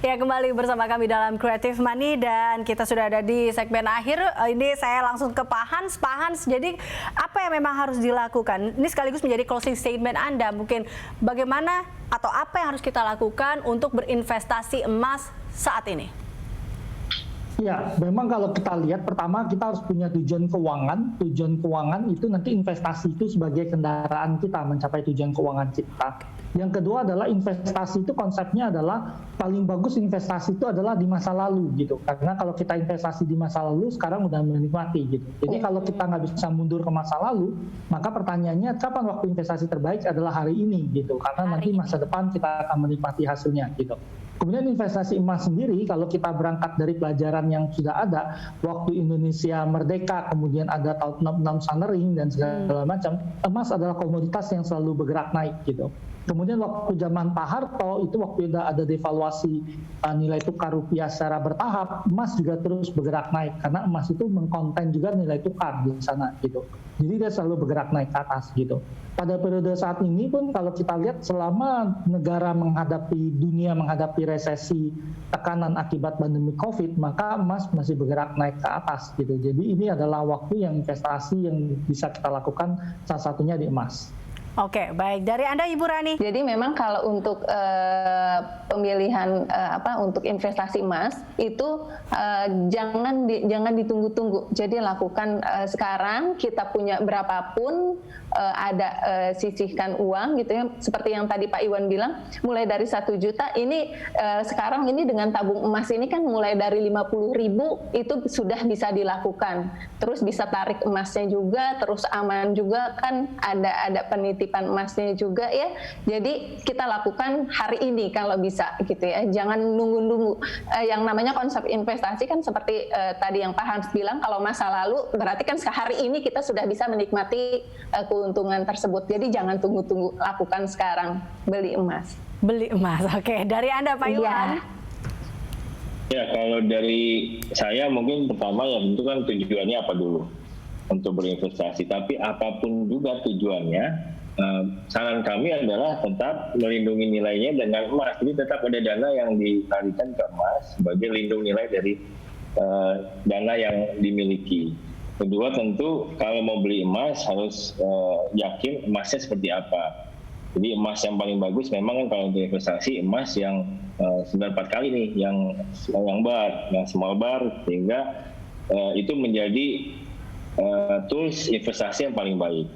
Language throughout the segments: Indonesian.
Ya, kembali bersama kami dalam Creative Money dan kita sudah ada di segmen akhir. Ini saya langsung ke Pak Hans. Pak Hans, jadi apa yang memang harus dilakukan? Ini sekaligus menjadi closing statement Anda. Mungkin bagaimana atau apa yang harus kita lakukan untuk berinvestasi emas saat ini? Ya, memang kalau kita lihat, pertama kita harus punya tujuan keuangan. Tujuan keuangan itu nanti investasi itu sebagai kendaraan kita mencapai tujuan keuangan kita. Yang kedua adalah investasi itu konsepnya adalah paling bagus investasi itu adalah di masa lalu gitu. Karena kalau kita investasi di masa lalu sekarang udah menikmati gitu. Jadi kalau kita nggak bisa mundur ke masa lalu, maka pertanyaannya kapan waktu investasi terbaik adalah hari ini gitu. Karena nanti masa depan kita akan menikmati hasilnya gitu. Kemudian investasi emas sendiri, kalau kita berangkat dari pelajaran yang sudah ada, waktu Indonesia merdeka, kemudian ada tahun 66 Sunring dan segala macam, emas adalah komoditas yang selalu bergerak naik gitu. Kemudian waktu zaman Pak Harto, itu waktu ada devaluasi nilai tukar rupiah secara bertahap, emas juga terus bergerak naik, karena emas itu mengkonten juga nilai tukar di sana gitu. Jadi dia selalu bergerak naik ke atas gitu. Pada periode saat ini pun kalau kita lihat selama negara dunia menghadapi resesi tekanan akibat pandemi COVID, maka emas masih bergerak naik ke atas gitu. Jadi ini adalah waktu yang investasi yang bisa kita lakukan, salah satunya di emas. Oke, baik. Dari Anda, Ibu Rani? Jadi memang kalau untuk pemilihan untuk investasi emas itu jangan ditunggu-tunggu. Jadi lakukan sekarang, kita punya berapapun sisihkan uang gitu ya. Seperti yang tadi Pak Iwan bilang, mulai dari 1 juta ini sekarang ini dengan tabung emas ini kan mulai dari 50.000 itu sudah bisa dilakukan. Terus bisa tarik emasnya juga, terus aman juga kan ada penitipan emasnya juga ya. Jadi kita lakukan hari ini kalau bisa gitu ya. Jangan nunggu-nunggu. Yang namanya konsep investasi kan seperti tadi yang Pak Hans bilang, kalau masa lalu berarti kan hari ini kita sudah bisa menikmati keuntungan tersebut. Jadi jangan tunggu-tunggu, lakukan sekarang, beli emas. Beli emas. Oke, dari Anda Pak Iwan? Ya, kalau dari saya mungkin pertama ya tentu kan tujuannya apa dulu untuk berinvestasi. Tapi apapun juga tujuannya, saran kami adalah tetap melindungi nilainya dengan emas. Jadi tetap ada dana yang ditarikan ke emas sebagai lindung nilai dari dana yang dimiliki. Kedua tentu kalau mau beli emas harus yakin emasnya seperti apa. Jadi emas yang paling bagus memang kan kalau untuk investasi emas yang 94 kali nih, yang small bar, sehingga itu menjadi tools investasi yang paling baik.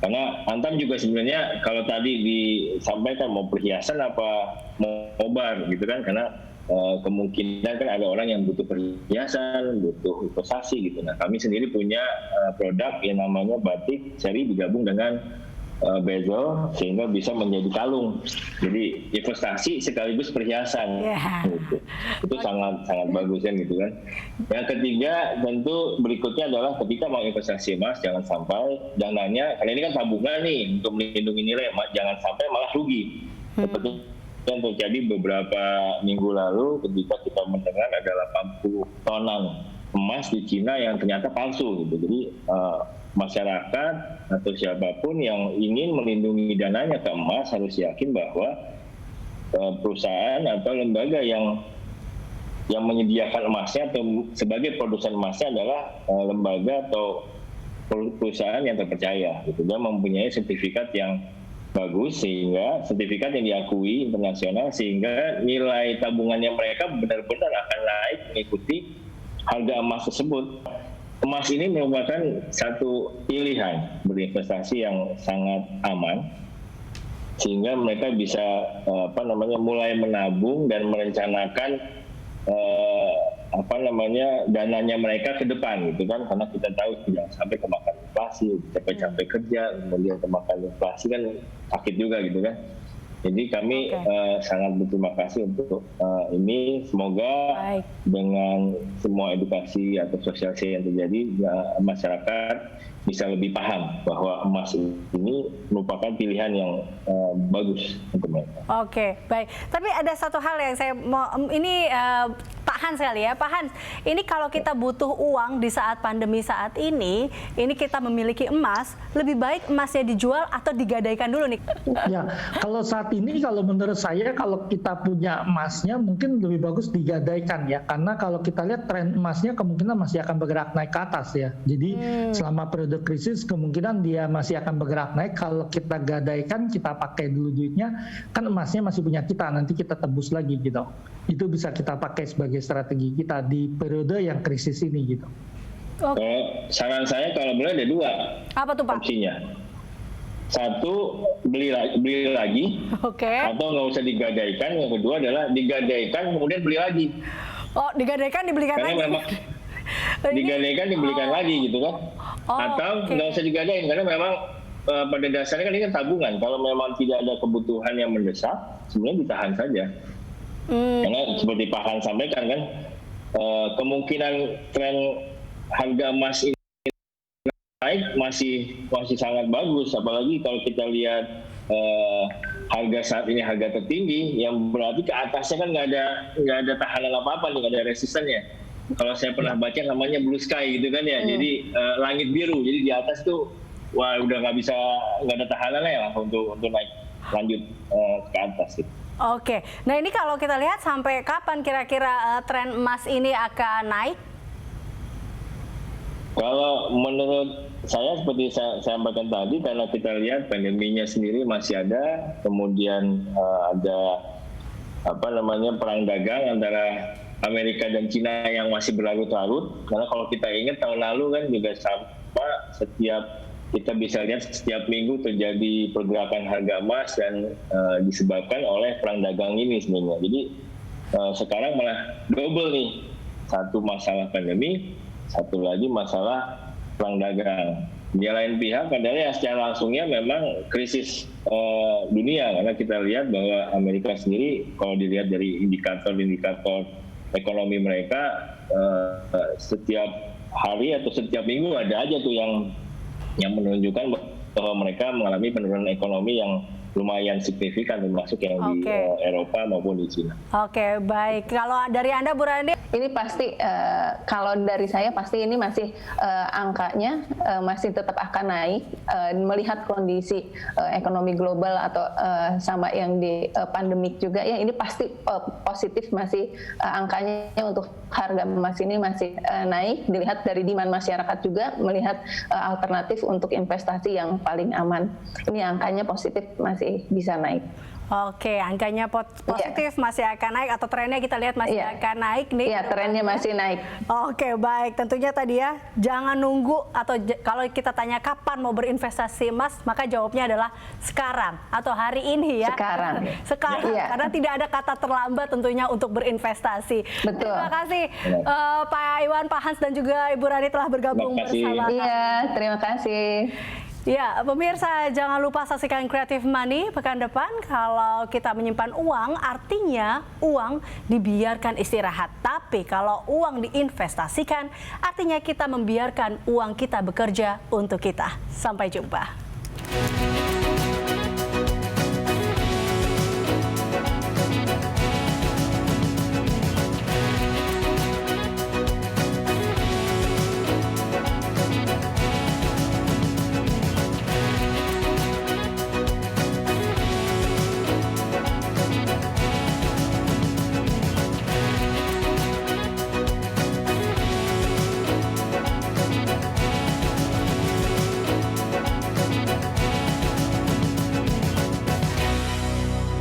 Karena Antam juga sebenarnya kalau tadi disampaikan mau perhiasan apa mau bar gitu kan, karena kemungkinan kan ada orang yang butuh perhiasan, butuh investasi gitu. Nah kami sendiri punya produk yang namanya batik seri digabung dengan bezel sehingga bisa menjadi kalung. Jadi investasi sekaligus perhiasan. Gitu. Itu sangat bagus kan gitu kan. Yang ketiga tentu berikutnya adalah ketika mau investasi emas jangan sampai dananya, karena ini kan tabungan nih untuk melindungi nilai emas, jangan sampai malah rugi. Seperti yang terjadi beberapa minggu lalu ketika kita mendengar ada 80 tonan emas di Cina yang ternyata palsu gitu. Jadi masyarakat atau siapapun yang ingin melindungi dananya ke emas harus yakin bahwa perusahaan atau lembaga yang menyediakan emasnya atau sebagai produsen emasnya adalah lembaga atau perusahaan yang terpercaya gitu. Dia mempunyai sertifikat yang bagus, sehingga sertifikat yang diakui internasional, sehingga nilai tabungannya mereka benar-benar akan naik mengikuti harga emas tersebut. Emas ini merupakan satu pilihan berinvestasi yang sangat aman, sehingga mereka bisa mulai menabung dan merencanakan dananya mereka ke depan gitu kan, karena kita tahu jangan sampai kemakan inflasi, capek-capek kerja kemudian kemakan inflasi kan sakit juga gitu kan. Jadi kami sangat berterima kasih untuk ini. Semoga dengan semua edukasi atau sosialisasi yang terjadi, masyarakat bisa lebih paham bahwa emas ini merupakan pilihan yang bagus untuk mereka. Oke, baik. Tapi ada satu hal yang saya mau, ini Pak Hans kali ya. Pak Hans, ini kalau kita butuh uang di saat pandemi saat ini kita memiliki emas, lebih baik emasnya dijual atau digadaikan dulu nih? Ya, kalau saat ini kalau menurut saya kalau kita punya emasnya mungkin lebih bagus digadaikan ya. Karena kalau kita lihat tren emasnya kemungkinan masih akan bergerak naik ke atas ya. Jadi selama periode krisis kemungkinan dia masih akan bergerak naik. Kalau kita gadaikan, kita pakai dulu duitnya, kan emasnya masih punya kita, nanti kita tebus lagi gitu. Itu bisa kita pakai sebagai strategi kita di periode yang krisis ini gitu. Oke. Saran saya kalau boleh ada dua. Apa tuh Pak? Opsinya. Satu, beli lagi, Oke. atau nggak usah digadaikan. Yang kedua adalah digadaikan kemudian beli lagi. Oh, digadaikan dibelikan Karena lagi. memang digadaikan dibelikan lagi gitu kan. Atau nggak usah digadaikan karena memang pada dasarnya kan ini kan tabungan. Kalau memang tidak ada kebutuhan yang mendesak, sebenarnya ditahan saja. Karena seperti Pak Han sampaikan kan, kemungkinan tren harga emas ini naik masih sangat bagus. Apalagi kalau kita lihat harga saat ini harga tertinggi, yang berarti ke atasnya kan nggak ada tahanan apa-apa nih, nggak ada resistennya. Kalau saya pernah baca namanya blue sky gitu kan ya, jadi langit biru. Jadi di atas tuh wah udah nggak ada tahanannya ya untuk naik lanjut ke atas gitu. Oke, nah ini kalau kita lihat sampai kapan kira-kira tren emas ini akan naik? Kalau menurut saya seperti saya sampaikan tadi, karena kita lihat pandeminya sendiri masih ada, kemudian ada perang dagang antara Amerika dan Cina yang masih berlarut-larut. Karena kalau kita ingat tahun lalu kan juga sama, kita bisa lihat setiap minggu terjadi pergerakan harga emas dan disebabkan oleh perang dagang ini sebenarnya. Jadi sekarang malah double nih, satu masalah pandemi, satu lagi masalah perang dagang. Di lain pihak adalah secara langsungnya memang krisis dunia, karena kita lihat bahwa Amerika sendiri kalau dilihat dari indikator ekonomi mereka setiap hari atau setiap minggu ada aja tuh yang menunjukkan bahwa mereka mengalami penurunan ekonomi yang lumayan signifikan, termasuk yang di Eropa maupun di Cina. Oke, baik. Kalau dari Anda, Bu Randi? Ini pasti, kalau dari saya pasti ini masih angkanya masih tetap akan naik. Melihat kondisi ekonomi global atau sama yang di pandemik juga, ya ini pasti positif masih angkanya untuk harga emas ini masih naik. Dilihat dari demand masyarakat juga, melihat alternatif untuk investasi yang paling aman. Ini angkanya positif masih bisa naik. Oke, angkanya positif masih akan naik atau trennya kita lihat masih akan naik nih. Iya, trennya masih naik. Oke, baik. Tentunya tadi ya, jangan nunggu atau kalau kita tanya kapan mau berinvestasi emas, maka jawabnya adalah sekarang atau hari ini ya. Sekarang. Karena tidak ada kata terlambat tentunya untuk berinvestasi. Betul. Terima kasih Pak Iwan, Pak Hans dan juga Ibu Rani telah bergabung bersama kami. Iya, terima kasih. Ya, pemirsa jangan lupa saksikan Creative Money pekan depan. Kalau kita menyimpan uang, artinya uang dibiarkan istirahat. Tapi kalau uang diinvestasikan, artinya kita membiarkan uang kita bekerja untuk kita. Sampai jumpa.